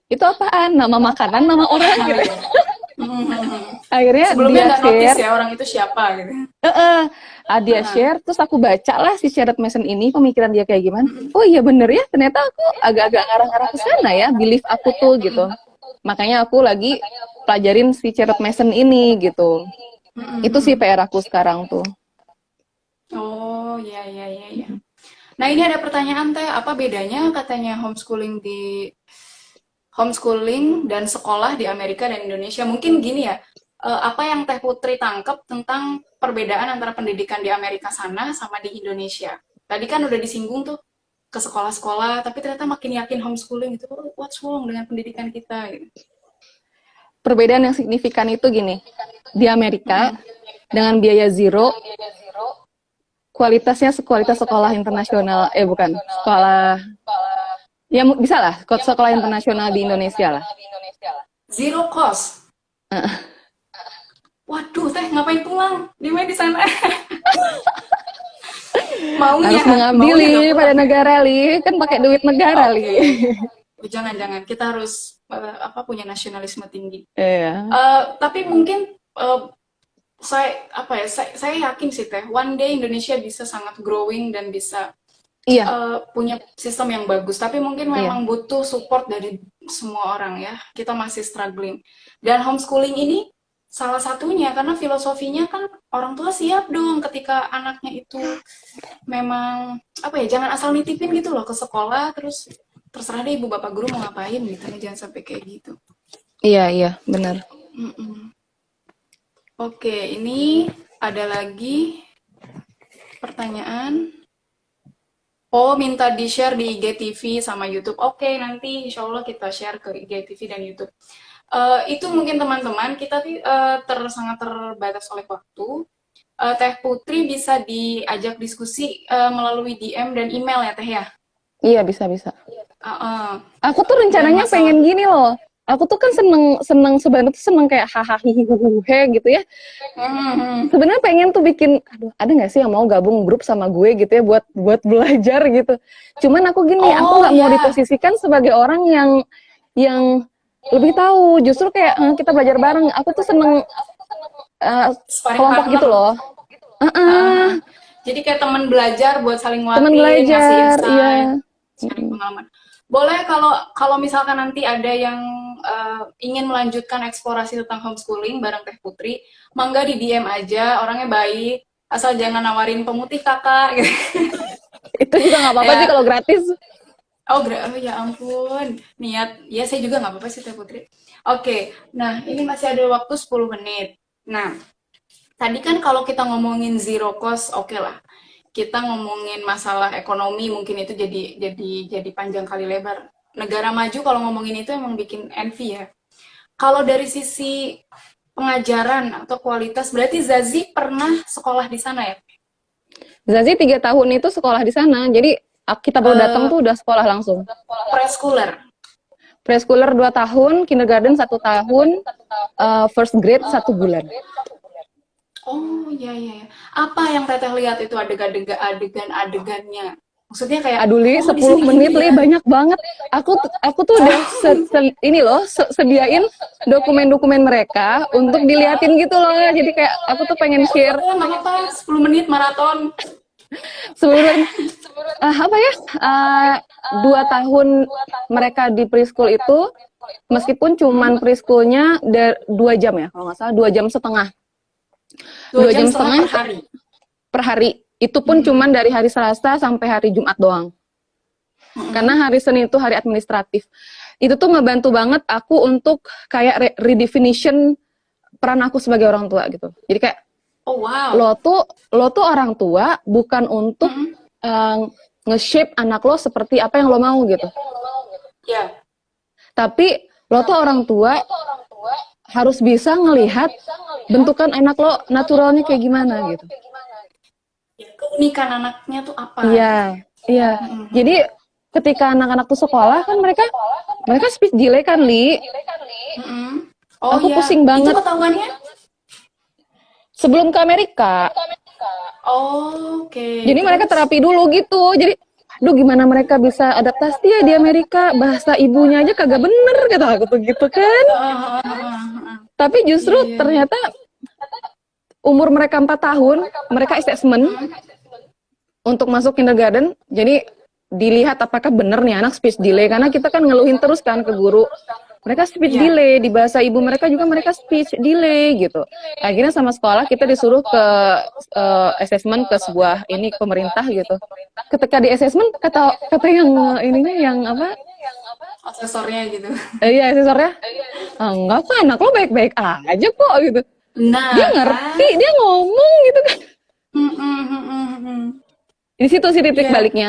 Itu apaan? Nama makanan, nama orang gitu. Akhirnya sebelumnya nggak notice ya orang itu siapa gitu. Dia share, terus aku baca lah si Charlotte Mason ini, pemikiran dia kayak gimana. Oh iya bener ya, ternyata aku agak-agak ngarah-ngarah ke sana ya, belief aku tuh gitu. Makanya aku lagi pelajarin si Charlotte Mason ini gitu. Itu sih PR aku sekarang tuh. Oh iya. Nah ini ada pertanyaan Teh, apa bedanya katanya homeschooling dan sekolah di Amerika dan Indonesia? Mungkin gini ya, apa yang Teh Putri tangkap tentang perbedaan antara pendidikan di Amerika sana sama di Indonesia? Tadi kan udah disinggung tuh ke sekolah-sekolah, tapi ternyata makin yakin homeschooling itu, what's wrong dengan pendidikan kita? Gitu. Perbedaan yang signifikan itu gini, di Amerika dengan biaya zero, kualitasnya sekualitas sekolah internasional, bukan, sekolah, ya bisa lah, sekolah internasional di Indonesia lah. Zero cost? Waduh, Teh ngapain pulang? Di sana? Harus mengabdi pada negara, kan pakai duit negara, Jangan, kita harus punya nasionalisme tinggi. Iya. Tapi mungkin saya yakin sih Teh, one day Indonesia bisa sangat growing dan bisa Iya, punya sistem yang bagus. Tapi mungkin iya. memang butuh support dari semua orang ya. Kita masih struggling. Dan homeschooling ini salah satunya karena filosofinya kan orang tua siap dong ketika anaknya itu memang apa ya, jangan asal nitipin gitu loh ke sekolah terus terserah deh ibu bapak guru mau ngapain gitu ya, jangan sampai kayak gitu. Iya, iya, benar. Mm-mm. Oke, ini ada lagi pertanyaan. Oh, minta di-share di IGTV sama YouTube. Oke, nanti insya Allah kita share ke IGTV dan YouTube. Itu mungkin teman-teman, kita sangat terbatas oleh waktu. Teh Putri bisa diajak diskusi melalui DM dan email ya Teh ya. Iya, bisa-bisa. Uh, Aku tuh dan rencananya masalah, pengen gini loh. Aku tuh kan seneng seneng sebenarnya tuh seneng kayak hahaha hihihuhe gitu ya. hmm, Sebenarnya pengen tuh bikin, aduh, ada nggak sih yang mau gabung grup sama gue gitu ya buat buat belajar gitu. Cuman aku gini, aku oh nggak mau ya, diposisikan sebagai orang yang lebih tahu. Justru kayak kita belajar bareng. Aku tuh seneng sparring kelompok gitu partner. loh. Uh, Jadi kayak teman belajar buat saling Teman nguatin, ngasih belajar, insight, iya. sharing pengalaman. Boleh kalau kalau misalkan nanti ada yang ingin melanjutkan eksplorasi tentang homeschooling bareng Teh Putri, mangga di DM aja, orangnya baik, asal jangan nawarin pemutih kakak gitu. Itu juga nggak apa-apa sih Ya, kalau gratis. oh ya ampun, niat, ya saya juga nggak apa-apa sih Teh Putri. Oke, nah ini masih ada waktu 10 menit. Nah, tadi kan kalau kita ngomongin zero cost, oke lah. Kita ngomongin masalah ekonomi mungkin itu jadi panjang kali lebar. Negara maju kalau ngomongin itu emang bikin envy ya. Kalau dari sisi pengajaran atau kualitas, berarti Zazi pernah sekolah di sana ya? Zazi 3 tahun itu sekolah di sana. Jadi kita baru datang Eh, tuh udah sekolah langsung. Preschooler. Preschooler 2 tahun, kindergarten 1 tahun, first grade 1 bulan. Oh iya iya. Iya. Apa yang Teteh lihat itu adegan-adegannya? Maksudnya kayak, Aduh Li, oh di 10 sini menit gini Li, ya. banyak banget. Aku tuh udah ini loh, sediain dokumen-dokumen mereka untuk diliatin gitu loh. Jadi kayak aku tuh pengen Oh ya share udah nggak apa-apa, 10 menit maraton. sebelum apa ya, 2 tahun mereka di preschool itu, meskipun Hmm? cuman preschoolnya 2 jam ya, kalau nggak salah 2 jam setengah. Dua dua jam jam setengah setengah per hari. per hari. Itu pun Hmm. cuman dari hari Selasa sampai hari Jumat doang. Hmm. Karena hari Senin itu hari administratif. Itu tuh ngebantu banget aku untuk kayak redefinition peran aku sebagai orang tua gitu. Jadi kayak Oh wow. lo tuh orang tua bukan untuk Hmm. uh, nge-shape anak lo seperti apa yang lo mau gitu. Ya. Tapi lo tuh orang tua harus bisa ngelihat bentukan anak lo naturalnya kayak gimana gitu. Ya, keunikan anaknya tuh apa Iya, gitu. iya. Jadi Hmm. ketika anak-anak tuh sekolah kan mereka mereka speech delay kan, Li. Hmm. Oh Aku ya, pusing itu banget ketahuannya? sebelum ke Amerika. Oh, oke, Jadi mereka terus? terapi dulu gitu. Jadi aduh gimana mereka bisa adaptasi ya di Amerika, bahasa ibunya aja kagak bener kata aku tuh gitu kan. Tapi Iya, justru iya, iya. ternyata umur mereka 4 tahun, mereka assessment untuk masuk kindergarten. Jadi dilihat apakah bener nih anak speech delay, karena kita kan ngeluhin terus kan ke guru. Mereka speech Iya. delay, di bahasa ibu mereka juga mereka speech delay gitu. Akhirnya sama sekolah kita disuruh ke assessment ke sebuah ini pemerintah gitu. Ketika di assessment kata kata yang ininya yang apa? Asesornya gitu. Iya asesornya, enggak kok anak lo baik-baik aja kok gitu. Dia Nah, ngerti, kan? dia ngomong gitu kan. Mm. Di situ sih titik Iya. baliknya.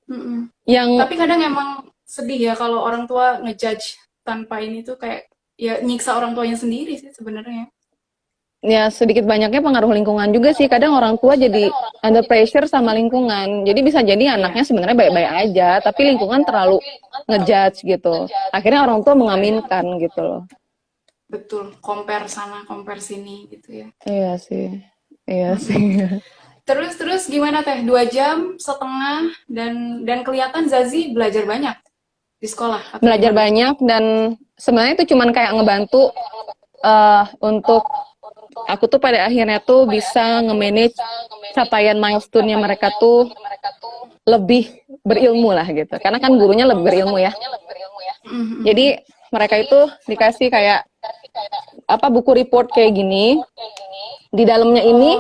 Mm. Yang Tapi kadang emang sedih ya kalau orang tua ngejudge tanpa ini tuh kayak ya nyiksa orang tuanya sendiri sih sebenarnya. ya sedikit banyaknya pengaruh lingkungan juga sih. Kadang orang tua jadi under pressure sama lingkungan. Jadi bisa jadi Iya, anaknya sebenarnya baik-baik aja, tapi lingkungan terlalu ngejudge gitu. Akhirnya orang tua mengaminkan gitu loh. betul. Compare sana, compare sini gitu ya. Iya sih. Iya sih. Mm-mm. Terus gimana Teh? 2 jam setengah dan kelihatan Zazi belajar banyak di sekolah atau Belajar gimana? banyak dan sebenarnya itu cuman kayak ngebantu untuk aku tuh pada akhirnya tuh bisa nge-manage capaian milestone-nya mereka tuh lebih berilmu lah gitu. Karena kan gurunya lebih berilmu ya. Mhm. Jadi mereka itu dikasih kayak apa buku report kayak gini. Di dalamnya ini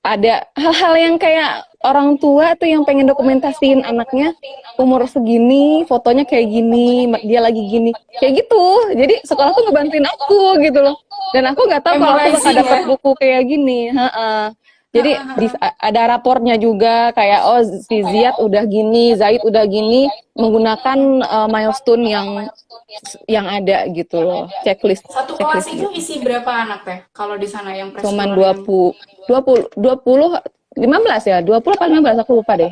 Oh, ada hal-hal yang kayak orang tua tuh yang pengen dokumentasiin anaknya umur segini, fotonya kayak gini, dia lagi gini, kayak gitu. Jadi sekolah tuh ngebantuin aku gitu loh. Dan aku nggak tahu kalau aku bakal memorizing dapat ya. buku kayak gini. Heeh. Jadi Heeh, heeh. ada rapornya juga kayak oh si Ziad udah gini, Zaid udah gini menggunakan milestone yang ada gitu loh, checklist Satu kelas checklist itu gitu. isi berapa anak teh? Kalau di sana yang Cuman preschooler yang 15 ya, 20 apa 15 aku lupa deh.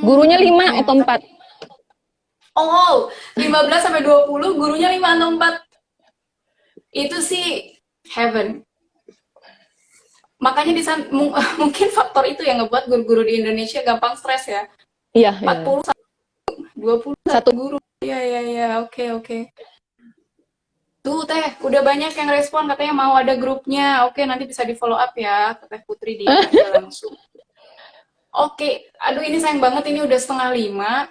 Gurunya 5 oke. atau 4. Oh, 15 sampai 20, gurunya 5 atau 4. Itu sih heaven. Makanya di sana mungkin faktor itu yang ngebuat guru-guru di Indonesia gampang stres ya. Iya, iya. 40, 20 Satu. satu guru. Iya, iya, iya. Oke, oke. Tuh, Teh, udah banyak yang respon katanya mau ada grupnya. Oke, nanti bisa di-follow up ya ke Teh Putri di IG aja langsung. Oke, aduh ini sayang banget ini udah setengah 5.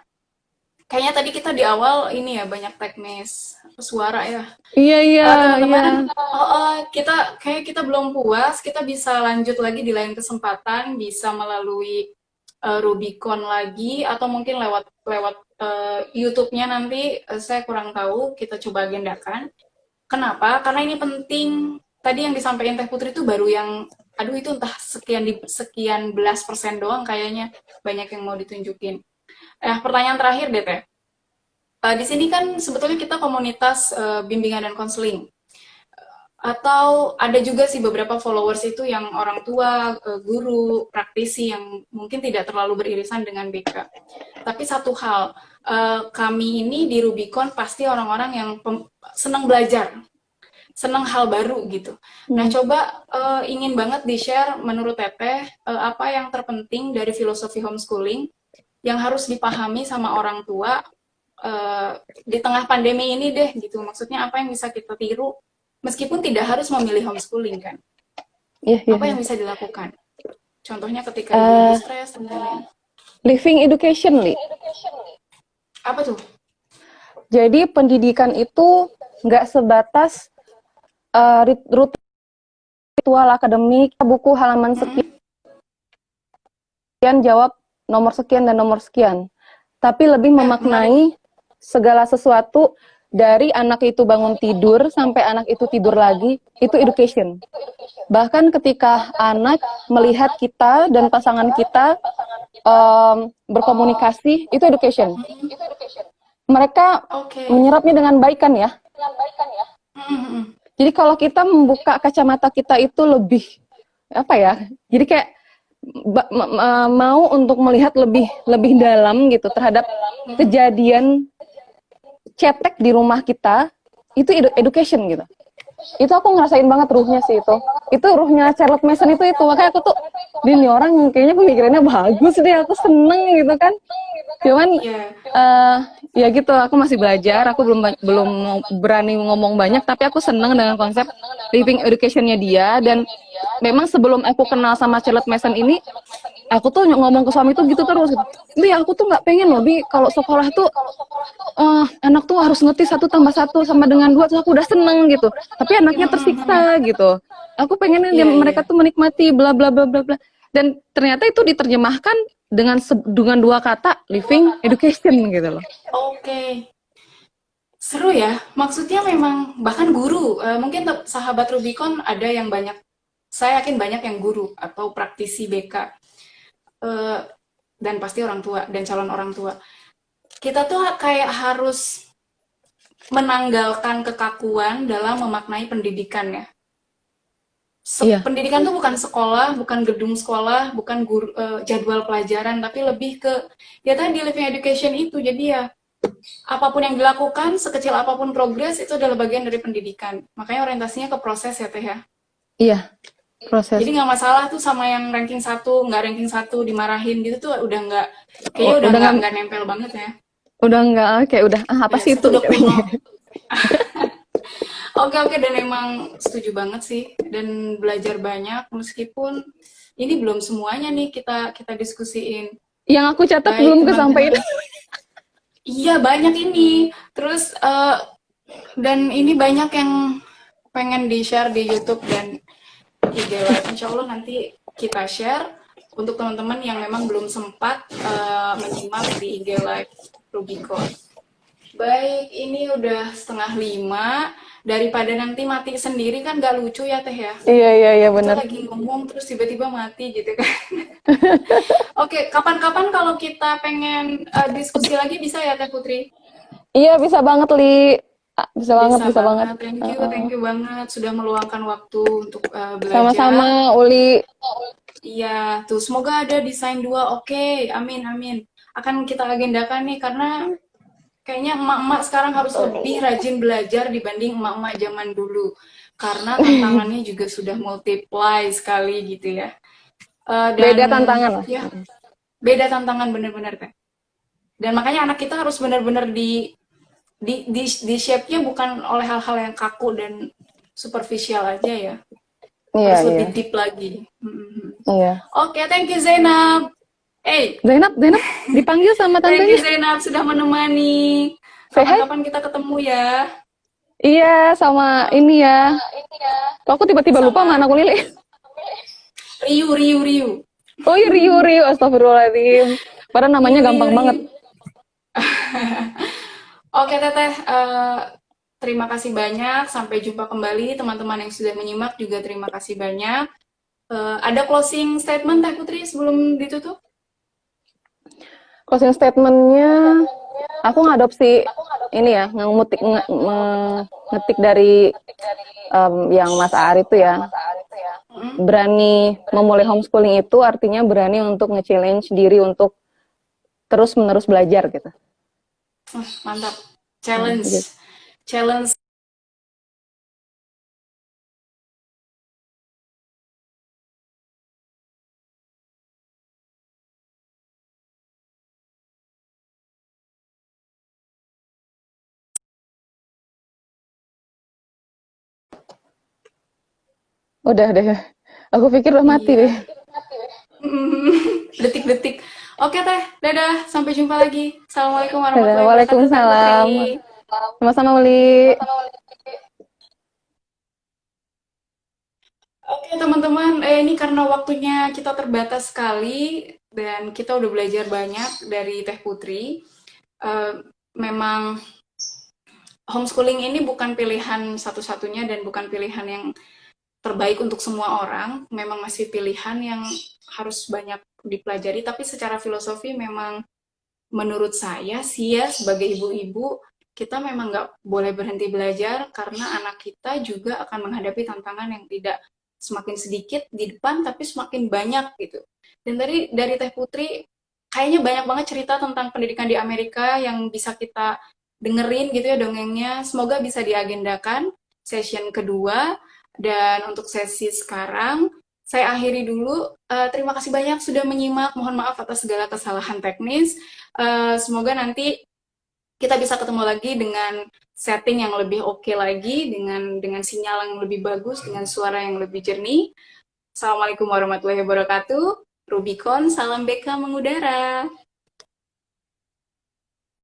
Kayaknya tadi kita di awal ini ya banyak teknis suara ya. Iya, iya, iya. Teman-teman, kita belum puas. Kita bisa lanjut lagi di lain kesempatan, bisa melalui Rubicon lagi atau mungkin lewat lewat YouTube-nya nanti saya kurang tahu. Kita coba agendakan. Kenapa? Karena ini penting. Tadi yang disampaikan Teh Putri itu baru yang, aduh itu entah sekian belas persen doang kayaknya banyak yang mau ditunjukin. Pertanyaan terakhir deh Teh. Di sini kan sebetulnya kita komunitas bimbingan dan konseling. Atau ada juga sih beberapa followers itu yang orang tua, guru, praktisi yang mungkin tidak terlalu beririsan dengan BK. Tapi satu hal, kami ini di Rubicon pasti orang-orang yang senang belajar, senang hal baru gitu. Nah, coba ingin banget di-share menurut Teteh apa yang terpenting dari filosofi homeschooling yang harus dipahami sama orang tua di tengah pandemi ini deh gitu. Maksudnya apa yang bisa kita tiru meskipun tidak harus memilih homeschooling kan. Iya, iya, Apa iya. yang bisa dilakukan? Contohnya ketika ibu-ibu Uh, stres dan lain-lain. living education, Li. Apa tuh? Jadi pendidikan itu nggak sebatas ritual akademik, buku halaman sekian, jawab nomor sekian dan nomor sekian. Tapi lebih Menarik. memaknai segala sesuatu dari anak itu bangun tidur sampai anak itu tidur lagi, itu education. Bahkan ketika anak melihat kita dan pasangan kita berkomunikasi, itu education. Mereka Oke. menyerapnya dengan baik kan ya. Hmm. Jadi kalau kita membuka kacamata kita itu lebih apa ya? Jadi kayak mau untuk melihat lebih lebih dalam gitu terhadap kejadian cetek di rumah kita, itu education gitu. Itu aku ngerasain banget ruhnya sih itu ruhnya Charlotte Mason itu makanya aku tuh ini orang kayaknya pemikirannya bagus deh, aku seneng gitu kan. Cuman Ya. ya gitu, aku masih belajar, aku belum berani ngomong banyak, tapi aku seneng dengan konsep living education-nya dia. Dan memang sebelum aku kenal sama Charlotte Mason ini, aku tuh ngomong ke suami tuh gitu terus gitu. Bi, aku tuh nggak pengen loh, Bi, kalau sekolah tuh anak tuh harus ngerti 1+1 sama dengan 2, terus aku udah seneng gitu. Tapi anaknya tersiksa gitu. Aku pengennya Iya, iya. mereka tuh menikmati bla bla bla bla bla. Dan ternyata itu diterjemahkan dengan 2 kata, living education gitu loh. Oke. Seru ya. Maksudnya memang bahkan guru, mungkin sahabat Rubicon ada yang banyak, saya yakin banyak yang guru atau praktisi BK, eh, dan pasti orang tua dan calon orang tua. Kita tuh kayak harus menanggalkan kekakuan dalam memaknai pendidikan ya. Iya, Pendidikan tuh bukan sekolah, bukan gedung sekolah, bukan jadwal pelajaran, tapi lebih ke ya tadi living education itu. Jadi ya apapun yang dilakukan, sekecil apapun progres itu adalah bagian dari pendidikan. Makanya orientasinya ke proses ya Teh ya. iya, proses. Jadi nggak masalah tuh sama yang ranking 1, nggak ranking 1 dimarahin gitu tuh udah nggak, kayaknya udah Udah nggak nempel banget ya. udah nggak kayak udah apa Ya, sih itu itu udah kuno. Oke, oke, dan emang setuju banget sih, dan belajar banyak meskipun ini belum semuanya nih kita kita diskusiin. Yang aku catat Baik, belum kesampaian. teman-teman. Iya, banyak ini. Terus dan ini banyak yang pengen di-share di YouTube dan IG Live. Insya Allah nanti kita share untuk teman-teman yang memang belum sempat menyimak di IG Live Rubicon. Baik, ini udah 4:30. Daripada nanti mati sendiri kan gak lucu ya Teh ya. Iya, iya, iya, Kita bener. lagi ngomong terus tiba-tiba mati gitu kan. Oke, kapan-kapan kalau kita pengen diskusi lagi bisa ya Teh Putri? Iya, bisa banget, Li. Ah, bisa banget, Bisa bisa banget. banget. Heeh. Thank you banget sudah meluangkan waktu untuk belajar. Sama-sama, Uli. Iya, tuh semoga ada desain 2. Oke, amin amin. Akan kita agendakan nih karena kayaknya emak-emak sekarang harus lebih rajin belajar dibanding emak-emak zaman dulu. Karena tantangannya juga sudah multiply sekali gitu ya. Dan Beda tantangan lah. ya, beda tantangan bener-bener kan. Dan makanya anak kita harus benar-benar di shape-nya bukan oleh hal-hal yang kaku dan superficial aja ya. Iya, Harus iya. lebih deep lagi. Iya. Oke, thank you Zainab. Hey, Zainab, dipanggil sama thank you tantenya. Zainab sudah menemani. Say hi. Kapan-kapan kita ketemu ya. Iya, sama ini ya. Kok aku tiba-tiba lupa sama Sama anakku Lili. Riu. Oh, iya, Rio, Rio. Astagfirullahaladzim. Padahal namanya Riu, gampang banget. Riu. Oke Teteh, terima kasih banyak. Sampai jumpa kembali teman-teman yang sudah menyimak juga terima kasih banyak. Ada closing statement Teh Putri sebelum ditutup? Closing statement-nya, aku ngadopsi ini ya, ngetik dari yang Mas Ari itu ya. Berani memulai homeschooling itu artinya berani untuk nge-challenge diri untuk terus-menerus belajar gitu. Mantap. Nah, Challenge. gitu. Challenge. Udah deh. Aku pikir udah mati Iya. deh. Detik-detik. Oke Teh, dadah. Sampai jumpa lagi. Assalamualaikum Dadah, warahmatullahi wabarakatuh Teh waalaikumsalam. Putri. Sama-sama, Uli. Oke teman-teman, ini karena waktunya kita terbatas sekali dan kita udah belajar banyak dari Teh Putri. Eh, Memang homeschooling ini bukan pilihan satu-satunya dan bukan pilihan yang terbaik untuk semua orang. Memang masih pilihan yang harus banyak dipelajari, tapi secara filosofi memang menurut saya sih ya sebagai ibu-ibu kita memang nggak boleh berhenti belajar karena anak kita juga akan menghadapi tantangan yang tidak semakin sedikit di depan tapi semakin banyak gitu. Dan dari Teh Putri kayaknya banyak banget cerita tentang pendidikan di Amerika yang bisa kita dengerin gitu ya dongengnya. Semoga bisa diagendakan session kedua dan untuk sesi sekarang saya akhiri dulu. Terima kasih banyak sudah menyimak. Mohon maaf atas segala kesalahan teknis. Semoga nanti kita bisa ketemu lagi dengan setting yang lebih oke lagi, dengan sinyal yang lebih bagus, dengan suara yang lebih jernih. Assalamualaikum warahmatullahi wabarakatuh. Rubicon, salam BK mengudara.